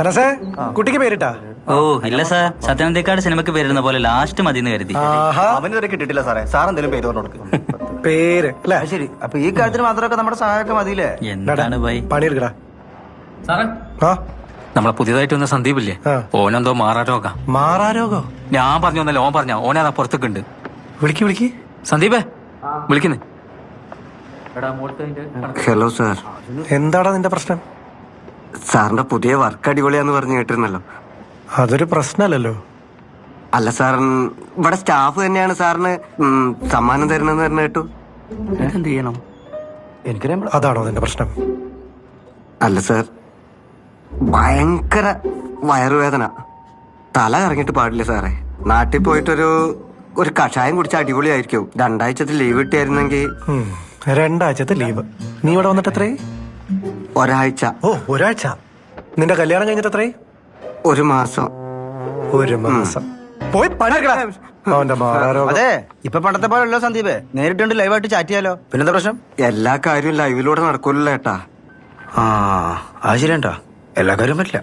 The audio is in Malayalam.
അനസേ കുട്ടിക്ക് പേരിട്ടാ? ഓ ഇല്ല സാർ, സത്യനന്ദിക്കാട് സിനിമക്ക് പേരിടുന്ന പോലെ ലാസ്റ്റ് മതിന്ന് കരുതി. അവന് കിട്ടിയിട്ടില്ല സാറേ. സാർ എന്തെങ്കിലും പേര് പറഞ്ഞു കൊടുക്കും. പേര് അല്ലേ? ശരി, അപ്പൊ ഈ കാര്യത്തിന് മാത്രമൊക്കെ നമ്മുടെ സഹായമൊക്കെ മതിയില്ലേ? എന്താണ് ബൈ പണിയെടുക്കടാ. സാറേ, ആ നമ്മളെ പുതിയതായിട്ട് വന്ന സന്ദീപില്ലേ, ഓനെന്തോ മാറാരോഗം. മാറാരോഗോ? ഞാൻ പറഞ്ഞൊന്നല്ല, ഓൻ പറഞ്ഞ ഓനതാ പുറത്തൊക്കെ ഉണ്ട്. വിളിക്ക്. സന്ദീപേ വിളിക്കുന്നേ. Hello sir. എന്താടാ നിന്റെ പ്രശ്നം? സാറിന്റെ പുതിയ വർക്ക് അടിപൊളിയാന്ന് പറഞ്ഞു കേട്ടിരുന്നല്ലോ. അതൊരു പ്രശ്നമല്ലല്ലോ. അല്ല സാർ, ഇവിടെ സ്റ്റാഫ് തന്നെയാണ് സാറിന് സമ്മാനം തരുന്നെന്ന് പറഞ്ഞു കേട്ടു. എന്ത് ചെയ്യണം? എനിക്കറിയാം. അതാണോ നിന്റെ പ്രശ്നം? അല്ല സാർ, ഭയങ്കര വയറുവേദന, തല കറങ്ങിട്ട് പാടില്ല സാറേ. നാട്ടിൽ പോയിട്ടൊരു കഷായം കുടിച്ച അടിപൊളിയായിരിക്കും. 2 ആഴ്ചത്തെ ലീവ് കിട്ടിയായിരുന്നെങ്കിൽ. 2 ആഴ്ചത്തെ ലീവ്. നീ ഇവിടെ വന്നിട്ട് എത്രേ? 1 ആഴ്ച. ഓ, 1 ആഴ്ച. നിന്റെ കല്യാണം കഴിഞ്ഞിട്ട് എത്രേ? 1 മാസം. 1 മാസം. പോയി പണിയെടുക്കടാ. അവന്റെ മാറാരോഗം. അതെ, ഇപ്പൊ പണ്ടത്തെ പോലെയല്ലോ സന്ദീപ്. നേരിട്ടുണ്ട് ലൈവായിട്ട് ചാറ്റ് ചെയ്യാലോ. പിന്നെന്താ പ്രശ്നം? എല്ലാ കാര്യവും ലൈവിലൂടെ നടക്കൂലല്ലോ ഏട്ടാ. അത് ശരിയണ്ടാ, എല്ലാ കാര്യവും പറ്റില്ല.